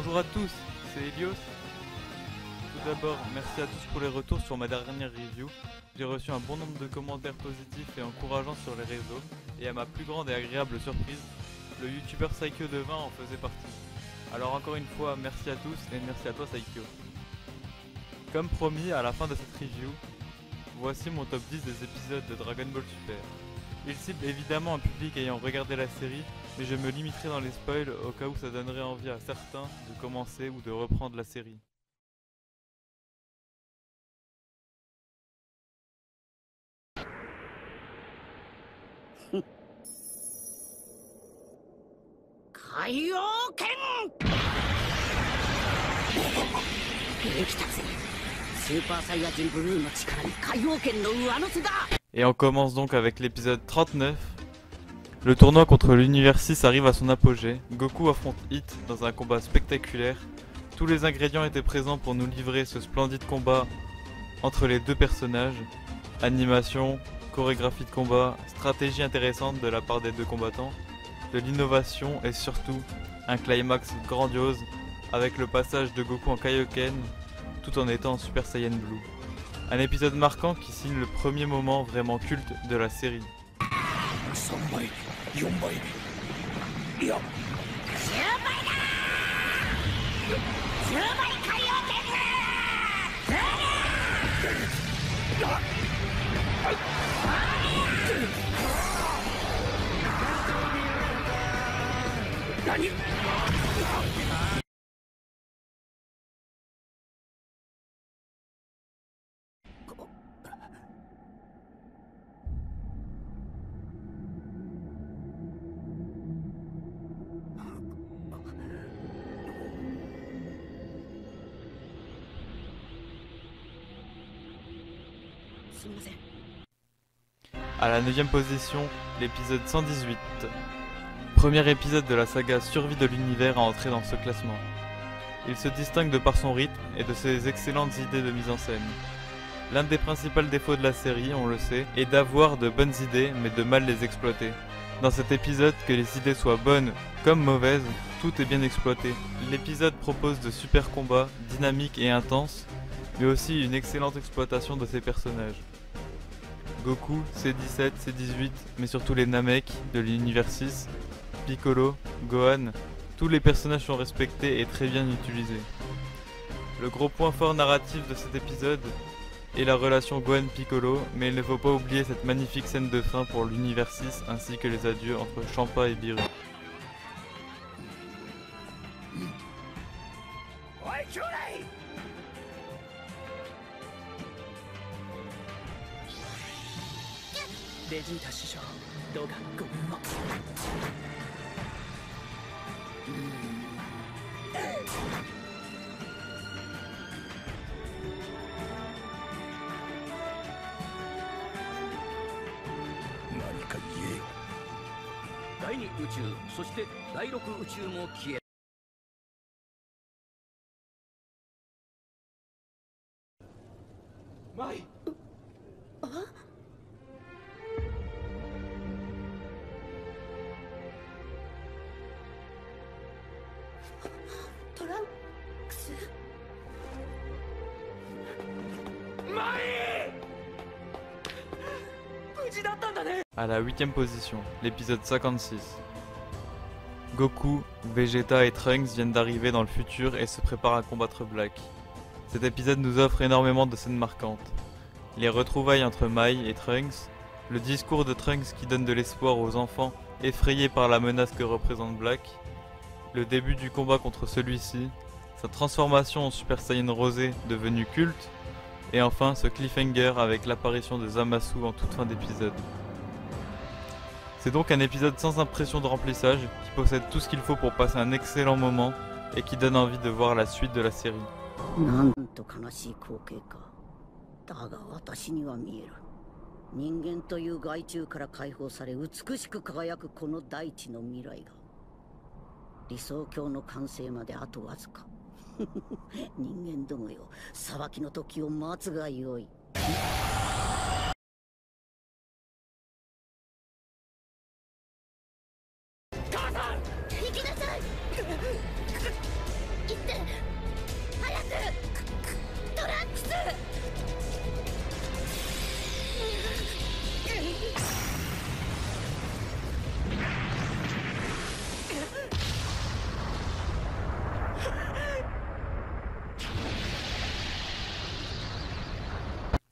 Bonjour à tous, c'est Elios. Tout d'abord, merci à tous pour les retours sur ma dernière review. J'ai reçu un bon nombre de commentaires positifs et encourageants sur les réseaux, et à ma plus grande et agréable surprise, le youtubeur Saikyo Devin en faisait partie. Alors encore une fois, merci à tous et merci à toi Saikyo. Comme promis, à la fin de cette review, voici mon top 10 des épisodes de Dragon Ball Super. Il cible évidemment un public ayant regardé la série, mais je me limiterai dans les spoils au cas où ça donnerait envie à certains de commencer ou de reprendre la série. Et on commence donc avec l'épisode 39. Le tournoi contre l'univers 6 arrive à son apogée. Goku affronte Hit dans un combat spectaculaire. Tous les ingrédients étaient présents pour nous livrer ce splendide combat entre les deux personnages. Animation, chorégraphie de combat, stratégie intéressante de la part des deux combattants, de l'innovation et surtout un climax grandiose avec le passage de Goku en Kaioken tout en étant en Super Saiyan Blue. Un épisode marquant qui signe le premier moment vraiment culte de la série. À la 9ème position, l'épisode 118. Premier épisode de la saga Survie de l'univers à entrer dans ce classement. Il se distingue de par son rythme et de ses excellentes idées de mise en scène. L'un des principaux défauts de la série, on le sait, est d'avoir de bonnes idées mais de mal les exploiter. Dans cet épisode, que les idées soient bonnes comme mauvaises, tout est bien exploité. L'épisode propose de super combats, dynamiques et intenses, mais aussi une excellente exploitation de ses personnages. Goku, C17, C18, mais surtout les Namek de l'univers 6, Piccolo, Gohan, tous les personnages sont respectés et très bien utilisés. Le gros point fort narratif de cet épisode est la relation Gohan-Piccolo, mais il ne faut pas oublier cette magnifique scène de fin pour l'univers 6 ainsi que les adieux entre Champa et Beerus. À la 8ème position, l'épisode 56. Goku, Vegeta et Trunks viennent d'arriver dans le futur et se préparent à combattre Black. Cet épisode nous offre énormément de scènes marquantes. Les retrouvailles entre Mai et Trunks, le discours de Trunks qui donne de l'espoir aux enfants effrayés par la menace que représente Black, le début du combat contre celui-ci, sa transformation en Super Saiyan Rosé devenu culte, et enfin ce cliffhanger avec l'apparition de Zamasu en toute fin d'épisode. C'est donc un épisode sans impression de remplissage, qui possède tout ce qu'il faut pour passer un excellent moment et qui donne envie de voir la suite de la série.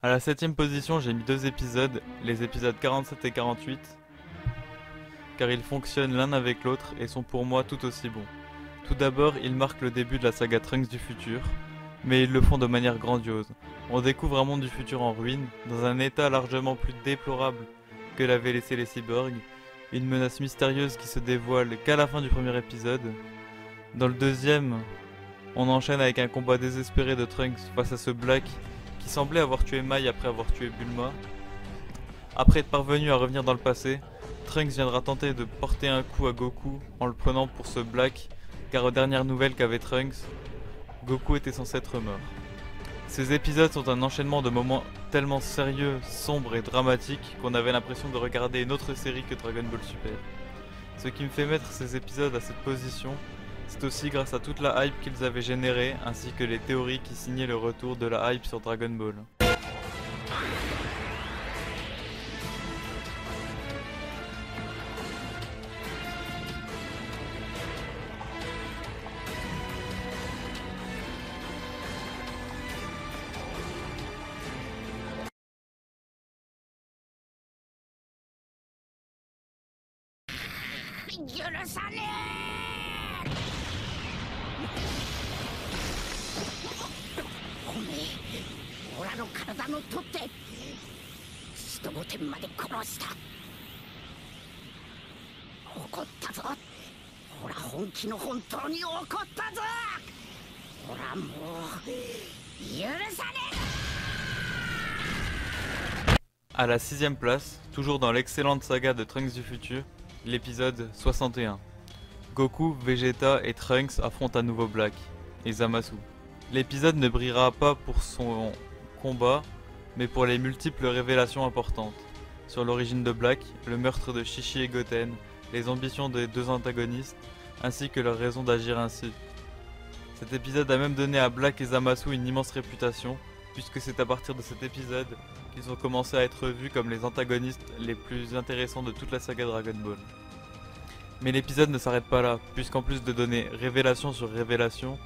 À la 7ème position, j'ai mis 2 épisodes, les épisodes 47 et 48, car ils fonctionnent l'un avec l'autre et sont pour moi tout aussi bons. Tout d'abord, ils marquent le début de la saga Trunks du futur, mais ils le font de manière grandiose. On découvre un monde du futur en ruine, dans un état largement plus déplorable que l'avaient laissé les cyborgs, une menace mystérieuse qui se dévoile qu'à la fin du premier épisode. Dans le deuxième, on enchaîne avec un combat désespéré de Trunks face à ce Black qui semblait avoir tué Mai après avoir tué Bulma. Après être parvenu à revenir dans le passé, Trunks viendra tenter de porter un coup à Goku en le prenant pour ce Black, car aux dernières nouvelles qu'avait Trunks, Goku était censé être mort. Ces épisodes sont un enchaînement de moments tellement sérieux, sombres et dramatiques qu'on avait l'impression de regarder une autre série que Dragon Ball Super. Ce qui me fait mettre ces épisodes à cette position, c'est aussi grâce à toute la hype qu'ils avaient générée ainsi que les théories qui signaient le retour de la hype sur Dragon Ball. À la 6ème place, toujours dans l'excellente saga de Trunks du futur, l'épisode 61. Goku, Vegeta et Trunks affrontent à nouveau Black et Zamasu. L'épisode ne brillera pas pour son combat, mais pour les multiples révélations importantes sur l'origine de Black, le meurtre de Shishi et Goten, les ambitions des deux antagonistes, ainsi que leur raison d'agir ainsi. Cet épisode a même donné à Black et Zamasu une immense réputation, puisque c'est à partir de cet épisode qu'ils ont commencé à être vus comme les antagonistes les plus intéressants de toute la saga Dragon Ball. Mais l'épisode ne s'arrête pas là, puisqu'en plus de donner révélation sur révélation,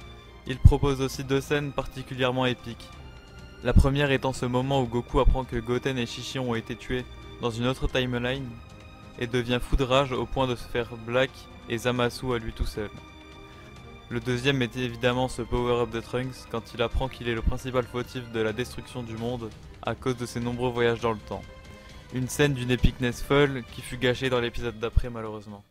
il propose aussi 2 scènes particulièrement épiques. La première étant ce moment où Goku apprend que Goten et Shishi ont été tués dans une autre timeline, et devient fou de rage au point de se faire Black et Zamasu à lui tout seul. Le deuxième est évidemment ce power-up de Trunks quand il apprend qu'il est le principal fautif de la destruction du monde à cause de ses nombreux voyages dans le temps. Une scène d'une épicness folle qui fut gâchée dans l'épisode d'après malheureusement.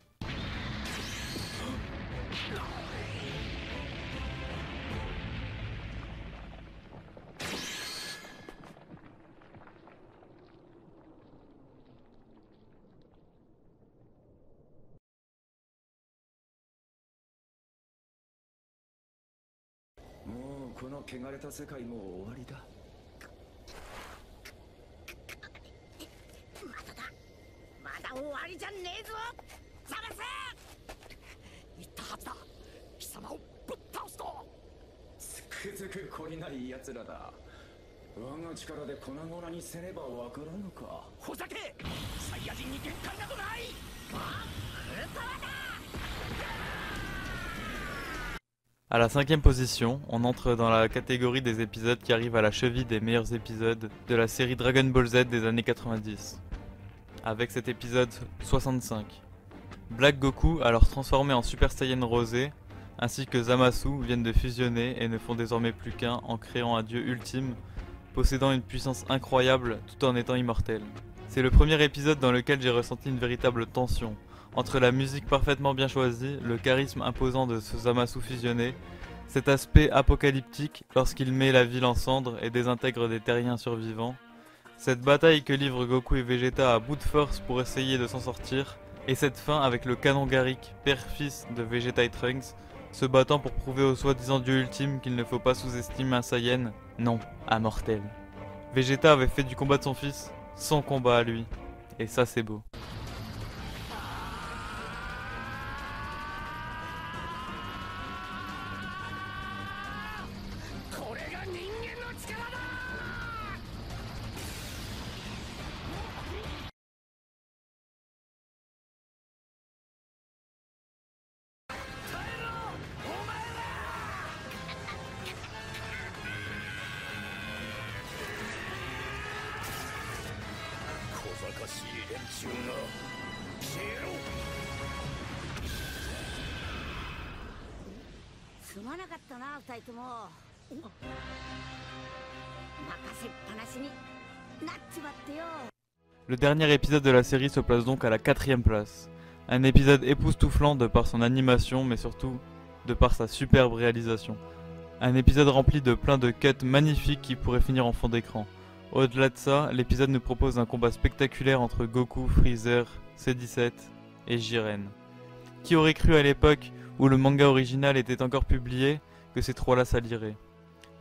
À la 5ème position, on entre dans la catégorie des épisodes qui arrivent à la cheville des meilleurs épisodes de la série Dragon Ball Z des années 90. Avec cet épisode 65. Black Goku, alors transformé en Super Saiyan Rosé, ainsi que Zamasu viennent de fusionner et ne font désormais plus qu'un en créant un dieu ultime, possédant une puissance incroyable tout en étant immortel. C'est le premier épisode dans lequel j'ai ressenti une véritable tension, entre la musique parfaitement bien choisie, le charisme imposant de ce Zamasu fusionné, cet aspect apocalyptique lorsqu'il met la ville en cendres et désintègre des terriens survivants, cette bataille que livrent Goku et Vegeta à bout de force pour essayer de s'en sortir, et cette fin avec le canon Garrick, père-fils de Vegeta et Trunks, se battant pour prouver au soi-disant dieu ultime qu'il ne faut pas sous-estimer un Saiyan, non, un mortel. Vegeta avait fait du combat de son fils son combat à lui, et ça c'est beau. Le dernier épisode de la série se place donc à la 4ème place. Un épisode époustouflant de par son animation, mais surtout de par sa superbe réalisation. Un épisode rempli de plein de cuts magnifiques qui pourraient finir en fond d'écran. Au-delà de ça, l'épisode nous propose un combat spectaculaire entre Goku, Freezer, C-17 et Jiren. Qui aurait cru à l'époque où le manga original était encore publié que ces trois-là s'allieraient?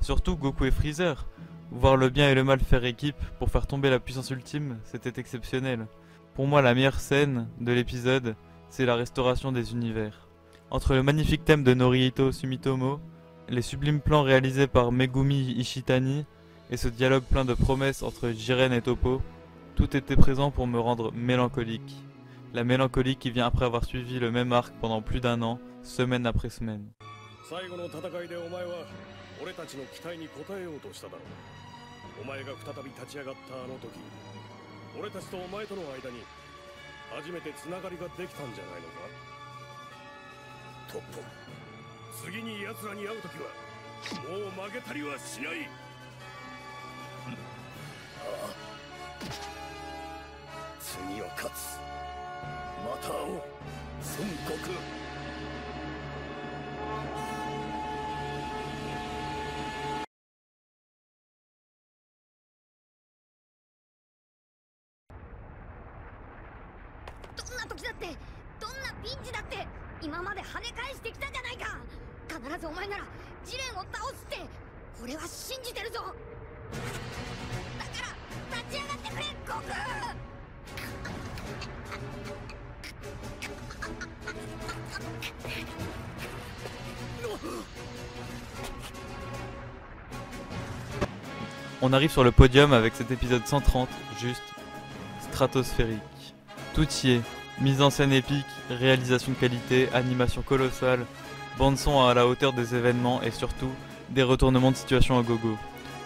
Surtout Goku et Freezer. Voir le bien et le mal faire équipe pour faire tomber la puissance ultime, c'était exceptionnel. Pour moi, la meilleure scène de l'épisode, c'est la restauration des univers. Entre le magnifique thème de Norihito Sumitomo, les sublimes plans réalisés par Megumi Ishitani et ce dialogue plein de promesses entre Jiren et Toppo, tout était présent pour me rendre mélancolique. La mélancolie qui vient après avoir suivi le même arc pendant plus d'1 an, semaine après semaine. On arrive sur le podium avec cet épisode 130, juste stratosphérique. Tout y est, mise en scène épique, réalisation de qualité, animation colossale, bande son à la hauteur des événements et surtout des retournements de situation à gogo.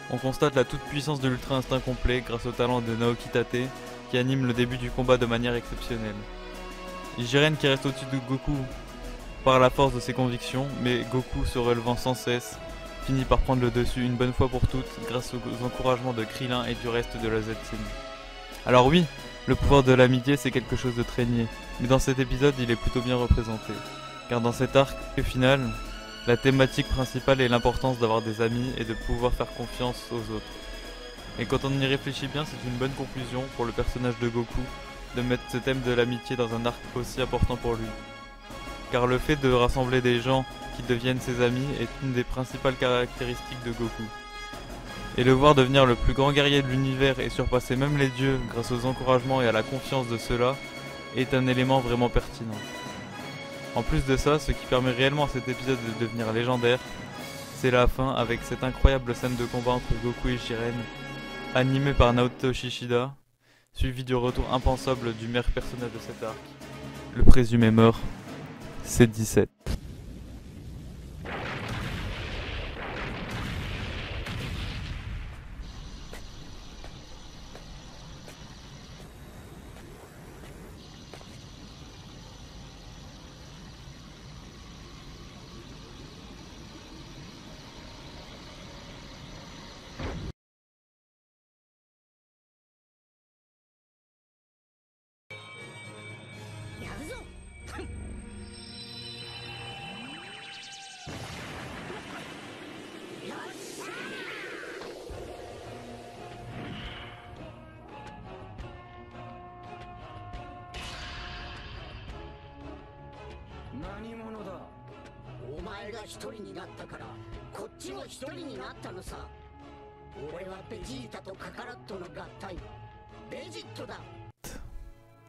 On constate la toute puissance de l'ultra instinct complet grâce au talent de Naoki Tate qui anime le début du combat de manière exceptionnelle. Jiren qui reste au-dessus de Goku par la force de ses convictions, mais Goku se relevant sans cesse finit par prendre le dessus une bonne fois pour toutes grâce aux encouragements de Krillin et du reste de la Z-Team. Alors oui, le pouvoir de l'amitié c'est quelque chose de très niais, mais dans cet épisode il est plutôt bien représenté. Car dans cet arc final, la thématique principale est l'importance d'avoir des amis et de pouvoir faire confiance aux autres. Et quand on y réfléchit bien, c'est une bonne conclusion pour le personnage de Goku de mettre ce thème de l'amitié dans un arc aussi important pour lui. Car le fait de rassembler des gens qui deviennent ses amis est une des principales caractéristiques de Goku. Et le voir devenir le plus grand guerrier de l'univers et surpasser même les dieux grâce aux encouragements et à la confiance de ceux-là est un élément vraiment pertinent. En plus de ça, ce qui permet réellement à cet épisode de devenir légendaire, c'est la fin avec cette incroyable scène de combat entre Goku et Jiren, animée par Naoto Shishida, suivi du retour impensable du meilleur personnage de cet arc, le présumé mort, C-17.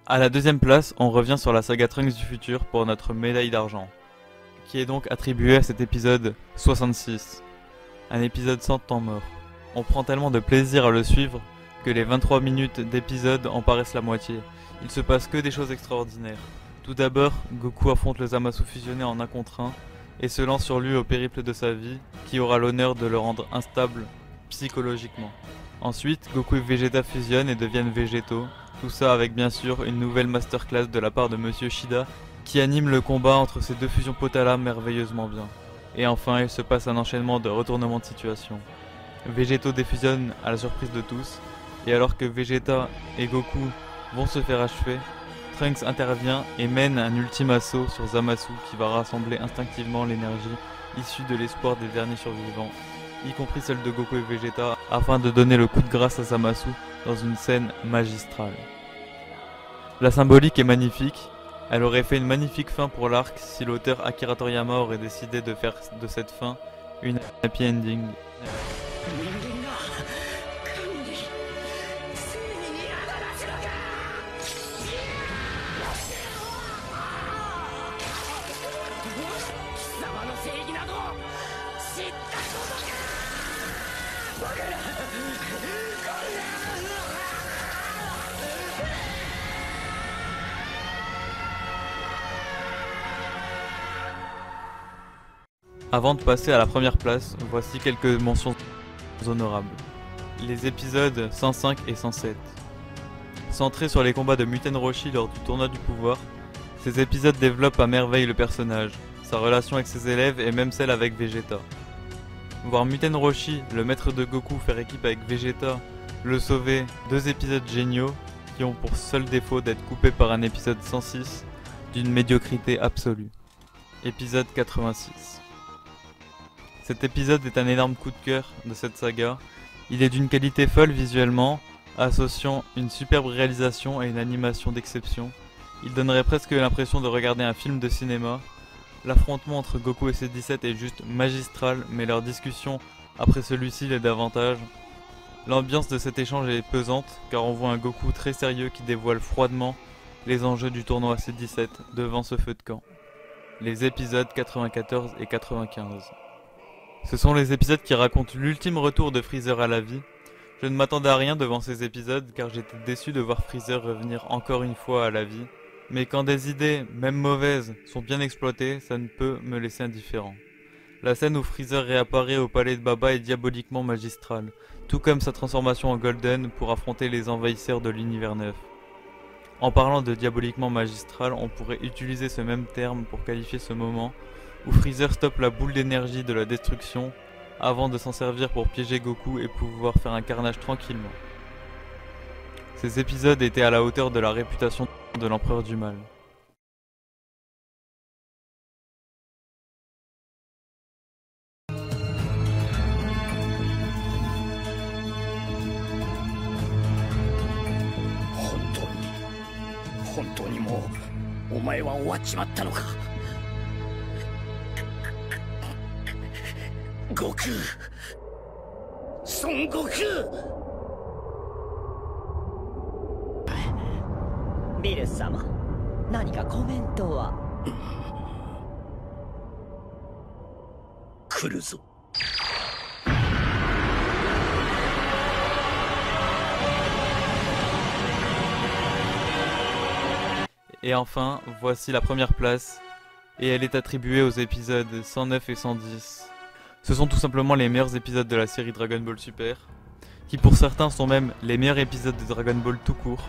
À la deuxième place, on revient sur la saga Trunks du futur pour notre médaille d'argent, qui est donc attribuée à cet épisode 66, un épisode sans temps mort. On prend tellement de plaisir à le suivre que les 23 minutes d'épisode en paraissent la moitié. Il se passe que des choses extraordinaires. Tout d'abord, Goku affronte le Zamasu fusionné en 1 contre 1 et se lance sur lui au périple de sa vie, qui aura l'honneur de le rendre instable psychologiquement. Ensuite, Goku et Vegeta fusionnent et deviennent végétaux, Tout ça avec bien sûr une nouvelle masterclass de la part de Monsieur Shida qui anime le combat entre ces deux fusions Potala merveilleusement bien. Et enfin, il se passe un enchaînement de retournements de situation. Végéto défusionne à la surprise de tous, et alors que Vegeta et Goku vont se faire achever, Trunks intervient et mène un ultime assaut sur Zamasu qui va rassembler instinctivement l'énergie issue de l'espoir des derniers survivants, y compris celle de Goku et Vegeta, afin de donner le coup de grâce à Zamasu dans une scène magistrale. La symbolique est magnifique, elle aurait fait une magnifique fin pour l'arc si l'auteur Akira Toriyama aurait décidé de faire de cette fin une happy ending. Avant de passer à la première place, voici quelques mentions honorables. Les épisodes 105 et 107. Centrés sur les combats de Muten Roshi lors du tournoi du pouvoir, ces épisodes développent à merveille le personnage, sa relation avec ses élèves et même celle avec Vegeta. Voir Muten Roshi, le maître de Goku, faire équipe avec Vegeta, le sauver, deux épisodes géniaux qui ont pour seul défaut d'être coupés par un épisode 106 d'une médiocrité absolue. Épisode 86. Cet épisode est un énorme coup de cœur de cette saga. Il est d'une qualité folle visuellement, associant une superbe réalisation et une animation d'exception. Il donnerait presque l'impression de regarder un film de cinéma. L'affrontement entre Goku et C-17 est juste magistral, mais leur discussion après celui-ci l'est davantage. L'ambiance de cet échange est pesante, car on voit un Goku très sérieux qui dévoile froidement les enjeux du tournoi C-17 devant ce feu de camp. Les épisodes 94 et 95. Ce sont les épisodes qui racontent l'ultime retour de Freezer à la vie. Je ne m'attendais à rien devant ces épisodes car j'étais déçu de voir Freezer revenir encore une fois à la vie. Mais quand des idées, même mauvaises, sont bien exploitées, ça ne peut me laisser indifférent. La scène où Freezer réapparaît au palais de Baba est diaboliquement magistrale, tout comme sa transformation en Golden pour affronter les envahisseurs de l'univers 9. En parlant de diaboliquement magistral, on pourrait utiliser ce même terme pour qualifier ce moment où Freezer stoppe la boule d'énergie de la destruction avant de s'en servir pour piéger Goku et pouvoir faire un carnage tranquillement. Ces épisodes étaient à la hauteur de la réputation de l'empereur du mal. Goku! Son Goku! ビルス様、何かコメントは？来るぞ。Et enfin, voici la première place, et elle est attribuée aux épisodes 109 et 110. Ce sont tout simplement les meilleurs épisodes de la série Dragon Ball Super, qui pour certains sont même les meilleurs épisodes de Dragon Ball tout court.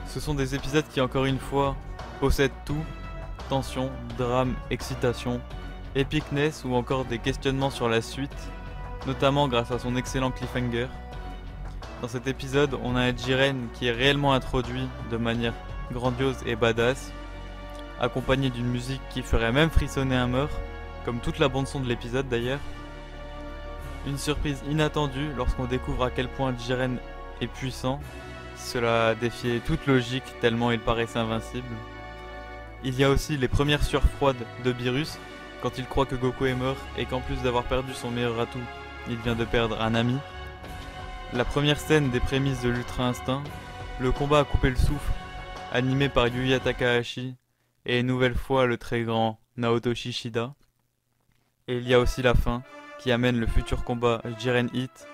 Ce sont des épisodes qui encore une fois possèdent tout, tension, drame, excitation, epicness ou encore des questionnements sur la suite, notamment grâce à son excellent cliffhanger. Dans cet épisode, on a un Jiren qui est réellement introduit de manière grandiose et badass, accompagné d'une musique qui ferait même frissonner un mort, comme toute la bande son de l'épisode d'ailleurs. Une surprise inattendue lorsqu'on découvre à quel point Jiren est puissant, cela défiait toute logique tellement il paraissait invincible. Il y a aussi les premières sueurs froides de Beerus, quand il croit que Goku est mort et qu'en plus d'avoir perdu son meilleur atout, il vient de perdre un ami. La première scène des prémices de l'Ultra Instinct, le combat à couper le souffle, animé par Yuya Takahashi, et une nouvelle fois le très grand Naotoshi Shida. Et il y a aussi la fin, qui amène le futur combat Jiren Heat,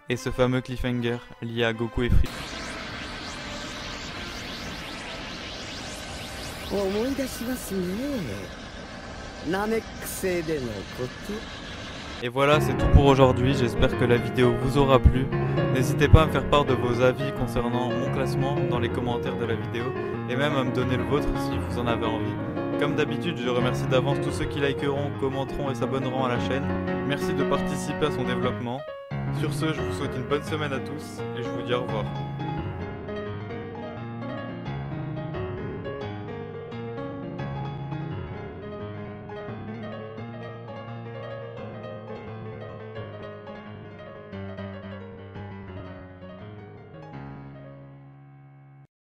et ce fameux cliffhanger lié à Goku et Freezer. 思い出しますねナメック星でのこと Et voilà, c'est tout pour aujourd'hui, j'espère que la vidéo vous aura plu. N'hésitez pas à me faire part de vos avis concernant mon classement dans les commentaires de la vidéo et même à me donner le vôtre si vous en avez envie. Comme d'habitude, je remercie d'avance tous ceux qui likeront, commenteront et s'abonneront à la chaîne. Merci de participer à son développement. Sur ce, je vous souhaite une bonne semaine à tous et je vous dis au revoir.